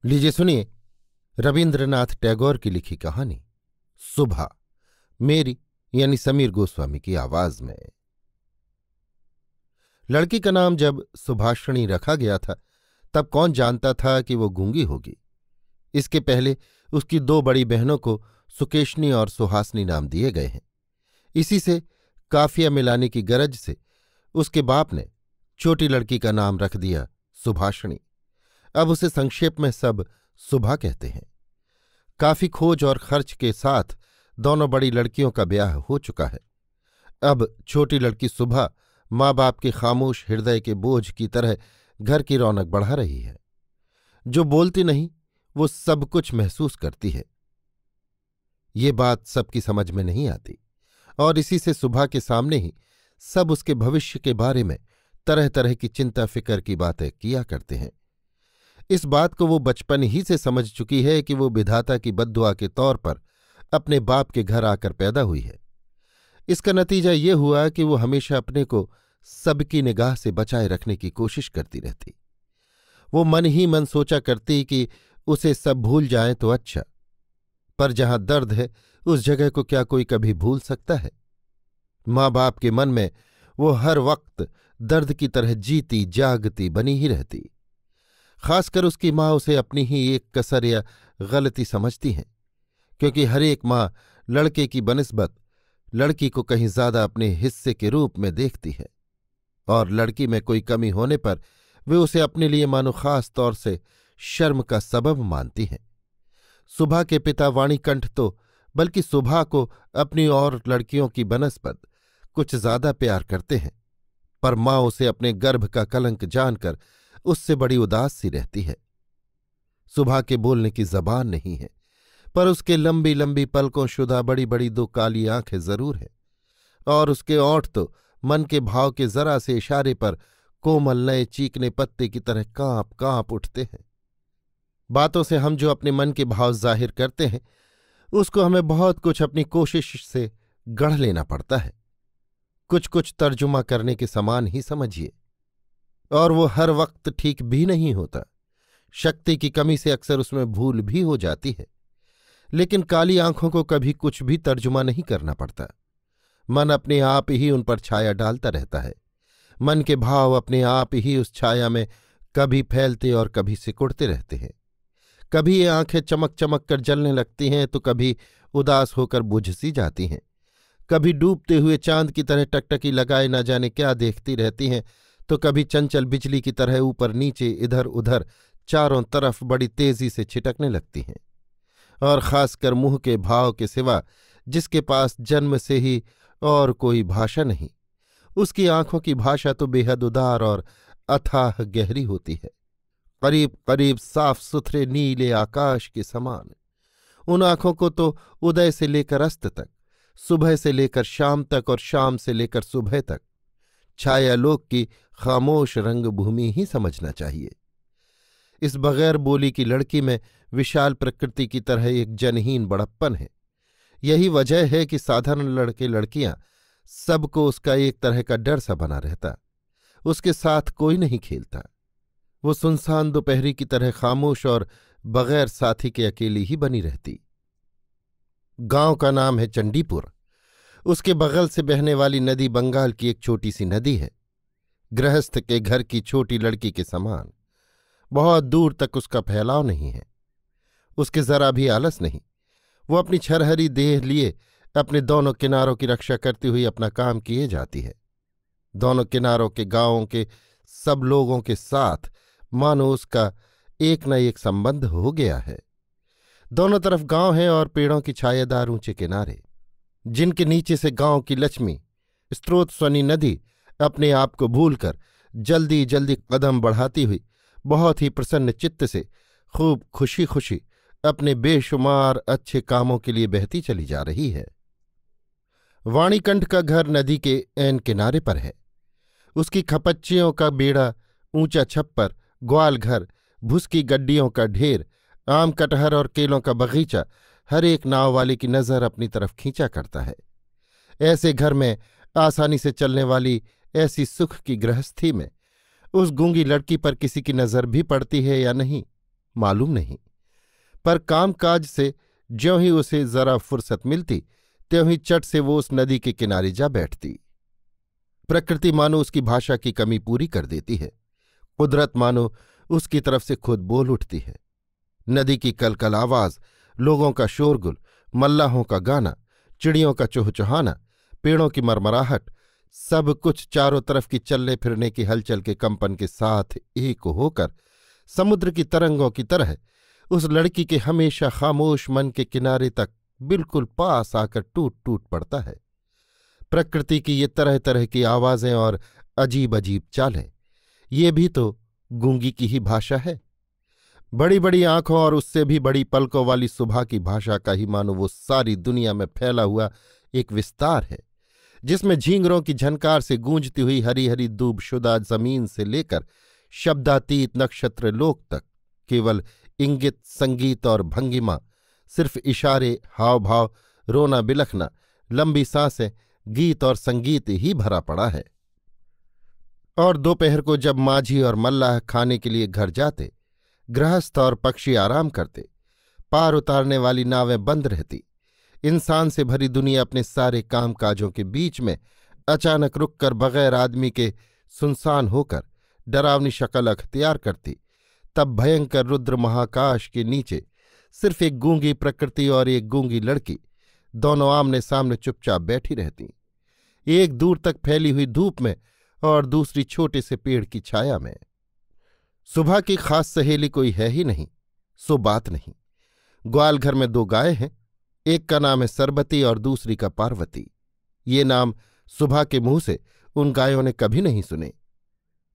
लीजिए सुनिए रविन्द्रनाथ टैगोर की लिखी कहानी सुबह, मेरी यानी समीर गोस्वामी की आवाज में। लड़की का नाम जब सुभाषिणी रखा गया था तब कौन जानता था कि वो गूंगी होगी। इसके पहले उसकी दो बड़ी बहनों को सुकेशनी और सुहासनी नाम दिए गए हैं। इसी से काफिया मिलाने की गरज से उसके बाप ने छोटी लड़की का नाम रख दिया सुभाषिणी। अब उसे संक्षेप में सब सुभा कहते हैं। काफी खोज और खर्च के साथ दोनों बड़ी लड़कियों का ब्याह हो चुका है। अब छोटी लड़की सुभा माँ बाप के खामोश हृदय के बोझ की तरह घर की रौनक बढ़ा रही है। जो बोलती नहीं वो सब कुछ महसूस करती है। ये बात सबकी समझ में नहीं आती और इसी से सुभा के सामने ही सब उसके भविष्य के बारे में तरह तरह की चिंता फिक्र की बातें किया करते हैं। इस बात को वो बचपन ही से समझ चुकी है कि वो विधाता की बद्दुआ के तौर पर अपने बाप के घर आकर पैदा हुई है। इसका नतीजा ये हुआ कि वो हमेशा अपने को सबकी निगाह से बचाए रखने की कोशिश करती रहती। वो मन ही मन सोचा करती कि उसे सब भूल जाए तो अच्छा, पर जहां दर्द है उस जगह को क्या कोई कभी भूल सकता है। माँ बाप के मन में वो हर वक्त दर्द की तरह जीती जागती बनी ही रहती। खासकर उसकी माँ उसे अपनी ही एक कसर या गलती समझती हैं, क्योंकि हर एक माँ लड़के की बनिस्बत लड़की को कहीं ज्यादा अपने हिस्से के रूप में देखती है और लड़की में कोई कमी होने पर वे उसे अपने लिए मानो खास तौर से शर्म का सबब मानती हैं। सुभा के पिता वाणीकंठ तो बल्कि सुभा को अपनी और लड़कियों की बनस्बत कुछ ज्यादा प्यार करते हैं, पर माँ उसे अपने गर्भ का कलंक जानकर उससे बड़ी उदास सी रहती है। सुभा के बोलने की जबान नहीं है, पर उसके लंबी लंबी पलकों शुदा बड़ी बड़ी दो काली आंखें जरूर हैं और उसके ओंठ तो मन के भाव के जरा से इशारे पर कोमल नए चीकने पत्ते की तरह कांप कांप उठते हैं। बातों से हम जो अपने मन के भाव जाहिर करते हैं उसको हमें बहुत कुछ अपनी कोशिश से गढ़ लेना पड़ता है, कुछ कुछ तर्जुमा करने के समान ही समझिए, और वो हर वक्त ठीक भी नहीं होता। शक्ति की कमी से अक्सर उसमें भूल भी हो जाती है, लेकिन काली आंखों को कभी कुछ भी तर्जुमा नहीं करना पड़ता। मन अपने आप ही उन पर छाया डालता रहता है। मन के भाव अपने आप ही उस छाया में कभी फैलते और कभी सिकुड़ते रहते हैं। कभी ये आंखें चमक चमक कर जलने लगती हैं तो कभी उदास होकर बुझ सी जाती हैं। कभी डूबते हुए चांद की तरह टकटकी लगाए न जाने क्या देखती रहती हैं तो कभी चंचल बिजली की तरह ऊपर नीचे इधर उधर चारों तरफ बड़ी तेजी से छिटकने लगती हैं। और खासकर मुंह के भाव के सिवा जिसके पास जन्म से ही और कोई भाषा नहीं, उसकी आंखों की भाषा तो बेहद उदार और अथाह गहरी होती है, करीब करीब साफ सुथरे नीले आकाश के समान। उन आंखों को तो उदय से लेकर अस्त तक, सुबह से लेकर शाम तक और शाम से लेकर सुबह तक छायालोक की खामोश रंगभूमि ही समझना चाहिए। इस बगैर बोली की लड़की में विशाल प्रकृति की तरह एक जनहीन बड़प्पन है। यही वजह है कि साधारण लड़के लड़कियां सबको उसका एक तरह का डर सा बना रहता। उसके साथ कोई नहीं खेलता। वो सुनसान दोपहरी की तरह खामोश और बगैर साथी के अकेली ही बनी रहती। गांव का नाम है चंडीपुर। उसके बगल से बहने वाली नदी बंगाल की एक छोटी सी नदी है, गृहस्थ के घर की छोटी लड़की के समान। बहुत दूर तक उसका फैलाव नहीं है, उसके जरा भी आलस नहीं। वो अपनी छरहरी देह लिए अपने दोनों किनारों की रक्षा करती हुई अपना काम किए जाती है। दोनों किनारों के गांवों के सब लोगों के साथ मानो उसका एक न एक संबंध हो गया है। दोनों तरफ गांव हैं और पेड़ों की छायादार ऊंचे किनारे, जिनके नीचे से गांव की लक्ष्मी स्रोतस्वनी नदी अपने आप को भूलकर जल्दी जल्दी कदम बढ़ाती हुई बहुत ही प्रसन्न चित्त से खूब खुशी खुशी अपने बेशुमार अच्छे कामों के लिए बहती चली जा रही है। वाणीकंठ का घर नदी के ऐन किनारे पर है। उसकी खपच्चियों का बेड़ा, ऊंचा छप्पर, ग्वाल घर, भुस की गड्डियों का ढेर, आम कटहर और केलों का बगीचा हर एक नाव वाले की नज़र अपनी तरफ खींचा करता है। ऐसे घर में आसानी से चलने वाली ऐसी सुख की गृहस्थी में उस गूंगी लड़की पर किसी की नज़र भी पड़ती है या नहीं, मालूम नहीं, पर कामकाज से ज्यों ही उसे जरा फुर्सत मिलती त्यों ही चट से वो उस नदी के किनारे जा बैठती। प्रकृति मानो उसकी भाषा की कमी पूरी कर देती है, कुदरत मानो उसकी तरफ से खुद बोल उठती है। नदी की कलकल आवाज, लोगों का शोरगुल, मल्लाहों का गाना, चिड़ियों का चुहचुहाना, पेड़ों की मरमराहट, सब कुछ चारों तरफ की चलने फिरने की हलचल के कंपन के साथ एक होकर समुद्र की तरंगों की तरह उस लड़की के हमेशा खामोश मन के किनारे तक बिल्कुल पास आकर टूट टूट पड़ता है। प्रकृति की ये तरह तरह की आवाजें और अजीब अजीब चालें, ये भी तो गूंगी की ही भाषा है। बड़ी बड़ी आंखों और उससे भी बड़ी पलकों वाली सुबह की भाषा का ही मानो वो सारी दुनिया में फैला हुआ एक विस्तार है, जिसमें झींगरों की झनकार से गूंजती हुई हरी हरी दूबशुदा जमीन से लेकर शब्दातीत नक्षत्र लोक तक केवल इंगित, संगीत और भंगिमा, सिर्फ इशारे, हाव भाव, रोना बिलखना, लंबी सांसें, गीत और संगीत ही भरा पड़ा है। और दोपहर को जब माझी और मल्लाह खाने के लिए घर जाते, गृहस्थ और पक्षी आराम करते, पार उतारने वाली नावें बंद रहती, इंसान से भरी दुनिया अपने सारे कामकाजों के बीच में अचानक रुककर बगैर आदमी के सुनसान होकर डरावनी शक्ल अख्तियार करती, तब भयंकर रुद्र महाकाश के नीचे सिर्फ एक गूंगी प्रकृति और एक गूंगी लड़की दोनों आमने सामने चुपचाप बैठी रहती, एक दूर तक फैली हुई धूप में और दूसरी छोटे से पेड़ की छाया में। सुबह की खास सहेली कोई है ही नहीं, सो बात नहीं। ग्वाल घर में 2 गायें हैं, एक का नाम है सरबती और दूसरी का पार्वती। ये नाम सुबह के मुंह से उन गायों ने कभी नहीं सुने,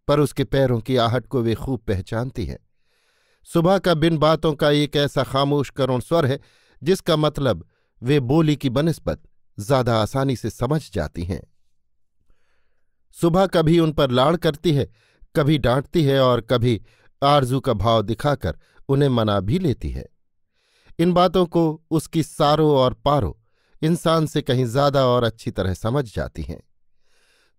पर उसके पैरों की आहट को वे खूब पहचानती हैं। सुबह का बिन बातों का एक ऐसा खामोश करुण स्वर है जिसका मतलब वे बोली की बनिस्बत ज्यादा आसानी से समझ जाती हैं। सुबह कभी उन पर लाड़ करती है, कभी डांटती है और कभी आरजू का भाव दिखाकर उन्हें मना भी लेती है। इन बातों को उसकी सारो और पारो इंसान से कहीं ज्यादा और अच्छी तरह समझ जाती हैं।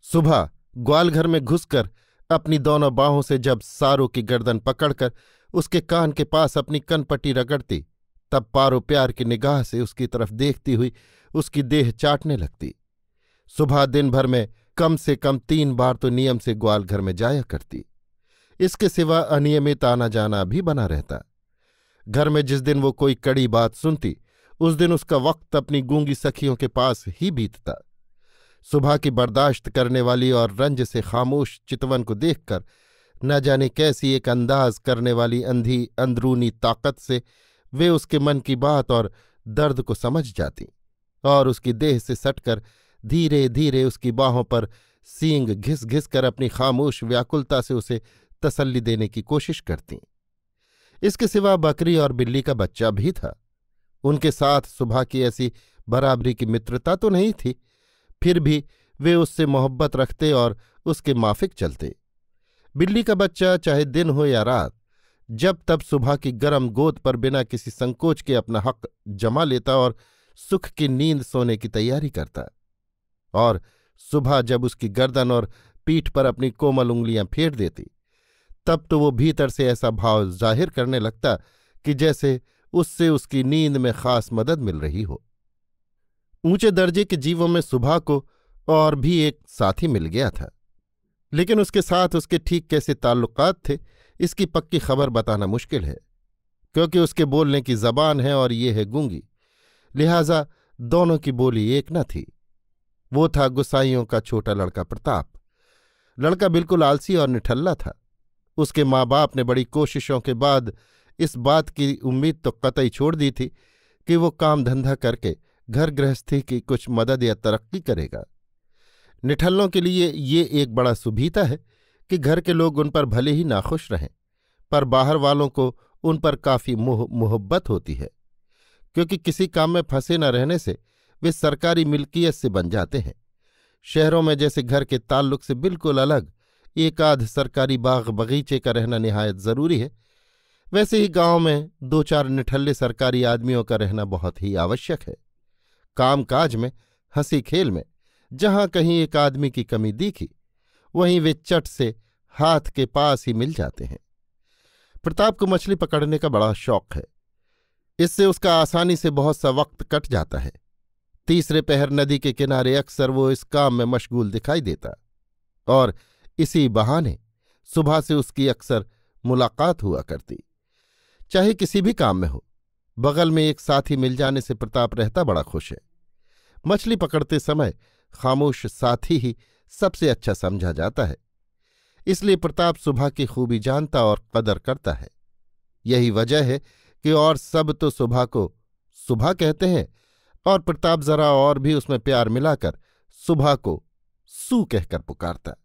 सुबह ग्वालघर में घुसकर अपनी दोनों बाहों से जब सारो की गर्दन पकड़कर उसके कान के पास अपनी कनपट्टी रगड़ती, तब पारो प्यार की निगाह से उसकी तरफ देखती हुई उसकी देह चाटने लगती। सुबह दिन भर में कम से कम 3 बार तो नियम से ग्वालघर में जाया करती, इसके सिवा अनियमित आना जाना भी बना रहता। घर में जिस दिन वो कोई कड़ी बात सुनती, उस दिन उसका वक्त अपनी गूंगी सखियों के पास ही बीतता। सुबह की बर्दाश्त करने वाली और रंज से खामोश चितवन को देखकर न जाने कैसी एक अंदाज करने वाली अंधी अंदरूनी ताकत से वे उसके मन की बात और दर्द को समझ जाती और उसकी देह से सटकर धीरे धीरे उसकी बाहों पर सींग घिस घिस कर अपनी खामोश व्याकुलता से उसे तसल्ली देने की कोशिश करती। इसके सिवा बकरी और बिल्ली का बच्चा भी था। उनके साथ सुबह की ऐसी बराबरी की मित्रता तो नहीं थी, फिर भी वे उससे मोहब्बत रखते और उसके माफिक चलते। बिल्ली का बच्चा चाहे दिन हो या रात, जब तब सुबह की गर्म गोद पर बिना किसी संकोच के अपना हक जमा लेता और सुख की नींद सोने की तैयारी करता। और सुबह जब उसकी गर्दन और पीठ पर अपनी कोमल उंगलियां फेर देती, तब तो वो भीतर से ऐसा भाव जाहिर करने लगता कि जैसे उससे उसकी नींद में खास मदद मिल रही हो। ऊंचे दर्जे के जीवों में सुबह को और भी एक साथी मिल गया था, लेकिन उसके साथ उसके ठीक कैसे ताल्लुकात थे इसकी पक्की खबर बताना मुश्किल है, क्योंकि उसके बोलने की जबान है और ये है गूंगी, लिहाजा दोनों की बोली एक न थी। वो था गुसाइयों का छोटा लड़का प्रताप। लड़का बिल्कुल आलसी और निठल्ला था। उसके माँ बाप ने बड़ी कोशिशों के बाद इस बात की उम्मीद तो कतई छोड़ दी थी कि वो काम धंधा करके घर गृहस्थी की कुछ मदद या तरक्की करेगा। निठल्लों के लिए ये एक बड़ा सुभीता है कि घर के लोग उन पर भले ही नाखुश रहें, पर बाहर वालों को उन पर काफी मोहब्बत होती है, क्योंकि किसी काम में फंसे न रहने से वे सरकारी मिल्कियत से बन जाते हैं। शहरों में जैसे घर के ताल्लुक से बिल्कुल अलग एक आध सरकारी बाग बगीचे का रहना निहायत जरूरी है, वैसे ही गांव में 2-4 निठल्ले सरकारी आदमियों का रहना बहुत ही आवश्यक है। कामकाज में, हंसी खेल में जहां कहीं एक आदमी की कमी दिखी, वहीं वे चट से हाथ के पास ही मिल जाते हैं। प्रताप को मछली पकड़ने का बड़ा शौक है। इससे उसका आसानी से बहुत सा वक्त कट जाता है। तीसरे पहर नदी के किनारे अक्सर वो इस काम में मशगूल दिखाई देता और इसी बहाने सुबह से उसकी अक्सर मुलाकात हुआ करती। चाहे किसी भी काम में हो, बगल में एक साथी मिल जाने से प्रताप रहता बड़ा खुश है। मछली पकड़ते समय खामोश साथी ही सबसे अच्छा समझा जाता है। इसलिए प्रताप सुबह की खूबी जानता और कदर करता है। यही वजह है कि और सब तो सुबह को सुबह कहते हैं और प्रताप जरा और भी उसमें प्यार मिलाकर सुबह को सू कहकर पुकारता।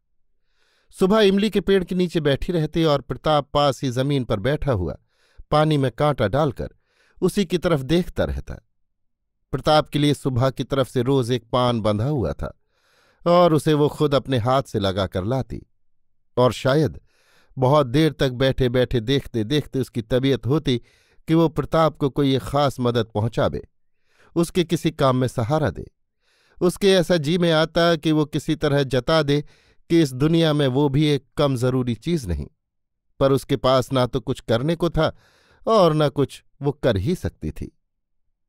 सुबह इमली के पेड़ के नीचे बैठी रहती और प्रताप पास ही जमीन पर बैठा हुआ पानी में कांटा डालकर उसी की तरफ देखता रहता। प्रताप के लिए सुबह की तरफ से रोज एक पान बंधा हुआ था और उसे वो खुद अपने हाथ से लगाकर लाती, और शायद बहुत देर तक बैठे बैठे देखते देखते उसकी तबीयत होती कि वो प्रताप को कोई एक खास मदद पहुंचावे, उसके किसी काम में सहारा दे। उसके ऐसा जी में आता कि वो किसी तरह जता दे कि इस दुनिया में वो भी एक कम जरूरी चीज नहीं, पर उसके पास ना तो कुछ करने को था और न कुछ वो कर ही सकती थी।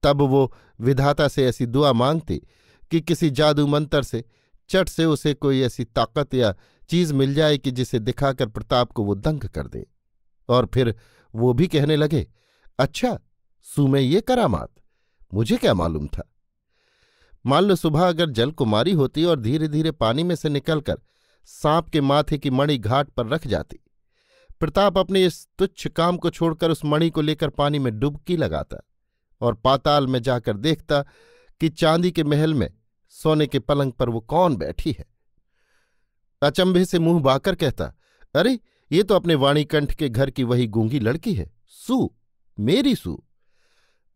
तब वो विधाता से ऐसी दुआ मांगती कि किसी जादू मंतर से चट से उसे कोई ऐसी ताकत या चीज मिल जाए कि जिसे दिखाकर प्रताप को वो दंग कर दे, और फिर वो भी कहने लगे, अच्छा सू में ये करामात, मुझे क्या मालूम था। मान लो सुबह अगर जल कुमारी होती और धीरे धीरे पानी में से निकलकर सांप के माथे की मणि घाट पर रख जाती, प्रताप अपने इस तुच्छ काम को छोड़कर उस मणि को लेकर पानी में डुबकी लगाता और पाताल में जाकर देखता कि चांदी के महल में सोने के पलंग पर वो कौन बैठी है। अचंभे से मुंह बाकर कहता, अरे ये तो अपने वाणीकंठ के घर की वही गूंगी लड़की है, सू, मेरी सू।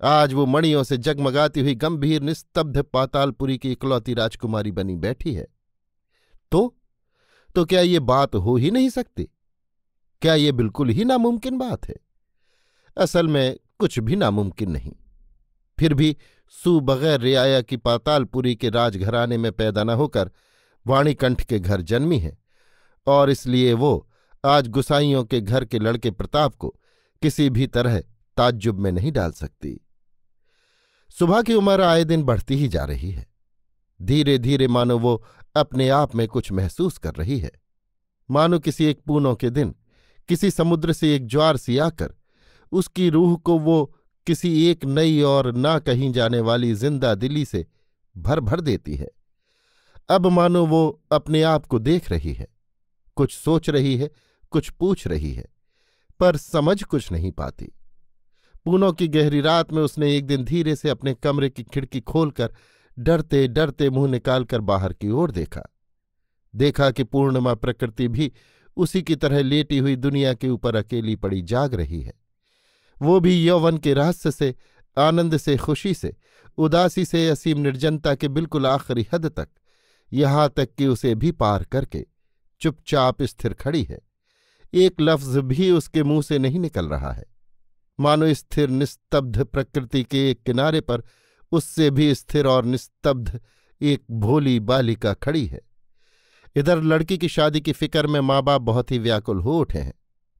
आज वो मणियों से जगमगाती हुई गंभीर निस्तब्ध पातालपुरी की इकलौती राजकुमारी बनी बैठी है। तो क्या ये बात हो ही नहीं सकती? क्या ये बिल्कुल ही नामुमकिन बात है? असल में कुछ भी नामुमकिन नहीं। फिर भी सू बगैर रियाया की पातालपुरी के राजघराने में पैदा न होकर वाणीकंठ के घर जन्मी है, और इसलिए वो आज गुसाइयों के घर के लड़के प्रताप को किसी भी तरह ताज्जुब में नहीं डाल सकती। सुबह की उम्र आए दिन बढ़ती ही जा रही है। धीरे धीरे मानो वो अपने आप में कुछ महसूस कर रही है, मानो किसी एक पूनों के दिन किसी समुद्र से एक ज्वार सी आकर उसकी रूह को वो किसी एक नई और ना कहीं जाने वाली जिंदा दिली से भर भर देती है। अब मानो वो अपने आप को देख रही है, कुछ सोच रही है, कुछ पूछ रही है, पर समझ कुछ नहीं पाती। पूनों की गहरी रात में उसने एक दिन धीरे से अपने कमरे की खिड़की खोलकर डरते डरते मुंह निकालकर बाहर की ओर देखा कि पूर्णिमा प्रकृति भी उसी की तरह लेटी हुई दुनिया के ऊपर अकेली पड़ी जाग रही है। वो भी यौवन के रहस्य से, आनंद से, खुशी से, उदासी से, असीम निर्जनता के बिल्कुल आखिरी हद तक, यहां तक कि उसे भी पार करके चुपचाप स्थिर खड़ी है। एक लफ्ज भी उसके मुंह से नहीं निकल रहा है। मानो स्थिर निस्तब्ध प्रकृति के एक किनारे पर उससे भी स्थिर और निस्तब्ध एक भोली बालिका खड़ी है। इधर लड़की की शादी की फिक्र में माँ बाप बहुत ही व्याकुल हो उठे हैं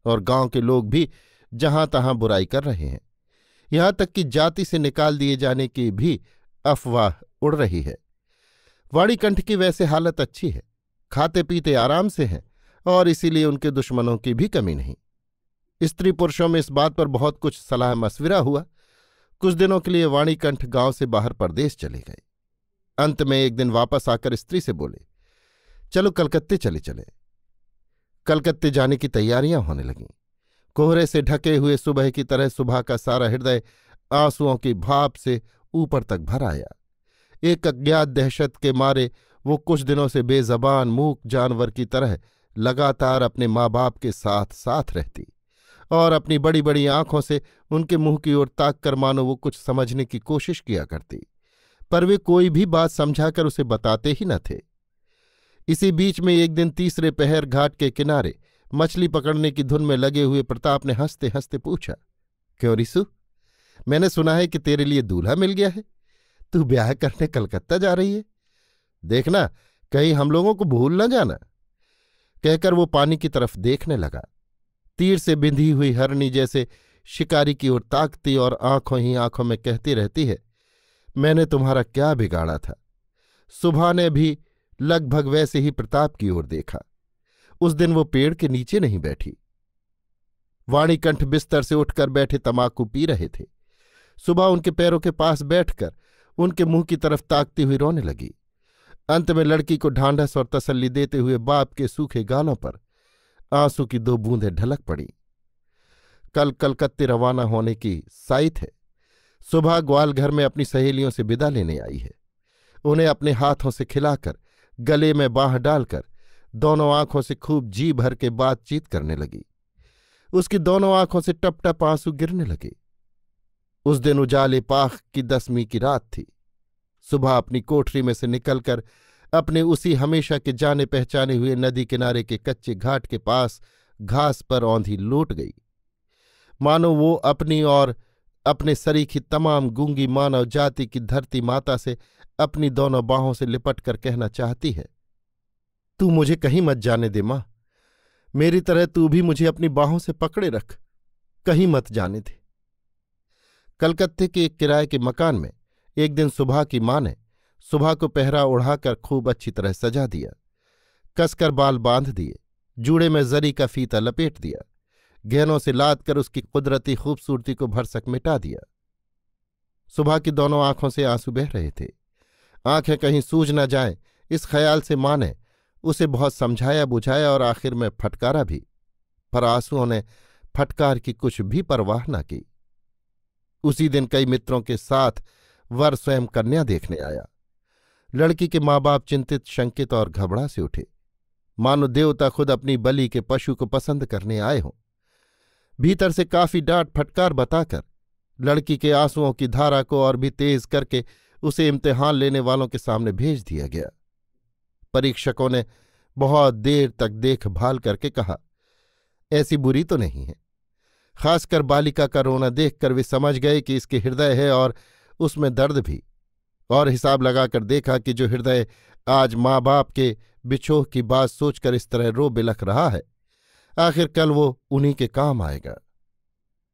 और गांव के लोग भी जहां तहां बुराई कर रहे हैं। यहां तक कि जाति से निकाल दिए जाने की भी अफवाह उड़ रही है। वाणीकंठ की वैसे हालत अच्छी है, खाते पीते आराम से हैं और इसीलिए उनके दुश्मनों की भी कमी नहीं। स्त्री पुरुषों में इस बात पर बहुत कुछ सलाह मशविरा हुआ। कुछ दिनों के लिए वाणीकंठ गांव से बाहर परदेश चले गए। अंत में एक दिन वापस आकर स्त्री से बोले, चलो कलकत्ते चले। कलकत्ते जाने की तैयारियां होने लगीं। कोहरे से ढके हुए सुबह की तरह सुबह का सारा हृदय आंसुओं की भाप से ऊपर तक भर आया। एक अज्ञात दहशत के मारे वो कुछ दिनों से बेजबान मूक जानवर की तरह लगातार अपने माँ बाप के साथ साथ रहती और अपनी बड़ी बड़ी आंखों से उनके मुंह की ओर ताक कर मानो वो कुछ समझने की कोशिश किया करती, पर वे कोई भी बात समझाकर उसे बताते ही न थे। इसी बीच में एक दिन तीसरे पहर घाट के किनारे मछली पकड़ने की धुन में लगे हुए प्रताप ने हंसते हंसते पूछा, क्यों रिसु, मैंने सुना है कि तेरे लिए दूल्हा मिल गया है, तू ब्याह करने कलकत्ता जा रही है, देखना कहीं हम लोगों को भूल न जाना। कहकर वो पानी की तरफ देखने लगा। तीर से बिंधी हुई हरणी जैसे शिकारी की ओर ताकती और आंखों ही आंखों में कहती रहती है, मैंने तुम्हारा क्या बिगाड़ा था। सुबह ने भी लगभग वैसे ही प्रताप की ओर देखा। उस दिन वो पेड़ के नीचे नहीं बैठी। वाणीकंठ बिस्तर से उठकर बैठे तमाकू पी रहे थे। सुबह उनके पैरों के पास बैठकर उनके मुंह की तरफ ताकती हुई रोने लगी। अंत में लड़की को ढांढस और तसल्ली देते हुए बाप के सूखे गालों पर आंसू की 2 बूंदें ढलक पड़ी। कल कलकत्ते रवाना होने की साइत है। सुबह ग्वालघर में अपनी सहेलियों से विदा लेने आई है। उन्हें अपने हाथों से खिलाकर गले में बांह डालकर दोनों आंखों से खूब जी भर के बातचीत करने लगी। उसकी दोनों आंखों से टप टप आंसू गिरने लगे। उस दिन उजाले पाख की 10वीं की रात थी। सुबह अपनी कोठरी में से निकलकर अपने उसी हमेशा के जाने पहचाने हुए नदी किनारे के कच्चे घाट के पास घास पर औंधी लौट गई, मानो वो अपनी और अपने सरीखी तमाम गूंगी मानव जाति की धरती माता से अपनी दोनों बाहों से लिपट कर कहना चाहती है, तू मुझे कहीं मत जाने दे मां, मेरी तरह तू भी मुझे अपनी बाहों से पकड़े रख, कहीं मत जाने दे। कलकत्ते के एक किराए के मकान में एक दिन सुबह की मां ने सुबह को पहरा उड़ाकर खूब अच्छी तरह सजा दिया, कसकर बाल बांध दिए, जूड़े में जरी का फीता लपेट दिया, गहनों से लाद कर उसकी कुदरती खूबसूरती को भरसक मिटा दिया। सुबह की दोनों आंखों से आंसू बह रहे थे। आंखें कहीं सूज न जाएं, इस ख्याल से मां ने उसे बहुत समझाया बुझाया और आखिर में फटकारा भी, पर आंसुओं ने फटकार की कुछ भी परवाह न की। उसी दिन कई मित्रों के साथ वर स्वयं कन्या देखने आया। लड़की के माँ बाप चिंतित शंकित और घबरा से उठे, मानो देवता खुद अपनी बलि के पशु को पसंद करने आए हों। भीतर से काफी डांट फटकार बताकर लड़की के आंसुओं की धारा को और भी तेज करके उसे इम्तिहान लेने वालों के सामने भेज दिया गया। परीक्षकों ने बहुत देर तक देखभाल करके कहा, ऐसी बुरी तो नहीं है। खासकर बालिका का रोना देखकर वे समझ गए कि इसके हृदय है और उसमें दर्द भी, और हिसाब लगाकर देखा कि जो हृदय आज माँ बाप के बिछोह की बात सोचकर इस तरह रो बिलख रहा है, आखिर कल वो उन्हीं के काम आएगा।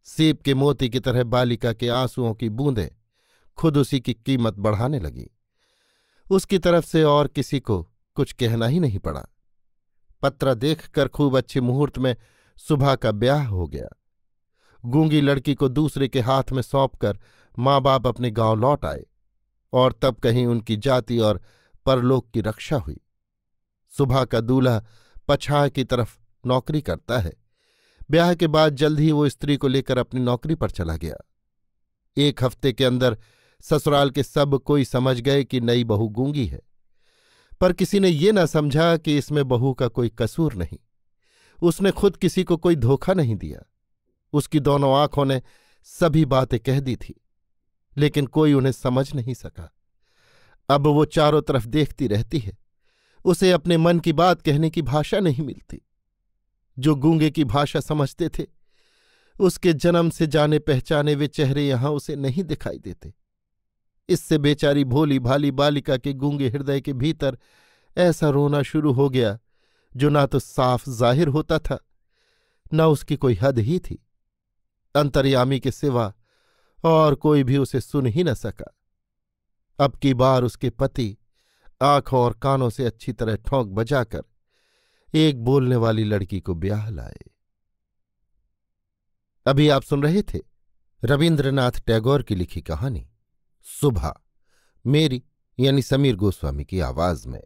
सीप के मोती की तरह बालिका के आंसुओं की बूंदें खुद उसी की कीमत बढ़ाने लगी। उसकी तरफ से और किसी को कुछ कहना ही नहीं पड़ा। पत्रा देखकर खूब अच्छे मुहूर्त में सुबह का ब्याह हो गया। गूंगी लड़की को दूसरे के हाथ में सौंपकर माँ बाप अपने गांव लौट आए, और तब कहीं उनकी जाति और परलोक की रक्षा हुई। सुबह का दूल्हा पछाड़ की तरफ नौकरी करता है। ब्याह के बाद जल्द ही वो स्त्री को लेकर अपनी नौकरी पर चला गया। 1 हफ्ते के अंदर ससुराल के सब कोई समझ गए कि नई बहू गूंगी है, पर किसी ने ये न समझा कि इसमें बहू का कोई कसूर नहीं। उसने खुद किसी को कोई धोखा नहीं दिया। उसकी दोनों आंखों ने सभी बातें कह दी थी, लेकिन कोई उन्हें समझ नहीं सका। अब वो चारों तरफ देखती रहती है, उसे अपने मन की बात कहने की भाषा नहीं मिलती। जो गूंगे की भाषा समझते थे, उसके जन्म से जाने पहचाने वे चेहरे यहां उसे नहीं दिखाई देते। इससे बेचारी भोली भाली बालिका के गूंगे हृदय के भीतर ऐसा रोना शुरू हो गया जो ना तो साफ जाहिर होता था, न उसकी कोई हद ही थी। अंतर्यामी के सिवा और कोई भी उसे सुन ही न सका। अब की बार उसके पति आंखों और कानों से अच्छी तरह ठोंक बजाकर एक बोलने वाली लड़की को ब्याह लाए। अभी आप सुन रहे थे रवीन्द्रनाथ टैगोर की लिखी कहानी सुबह, मेरी यानी समीर गोस्वामी की आवाज में।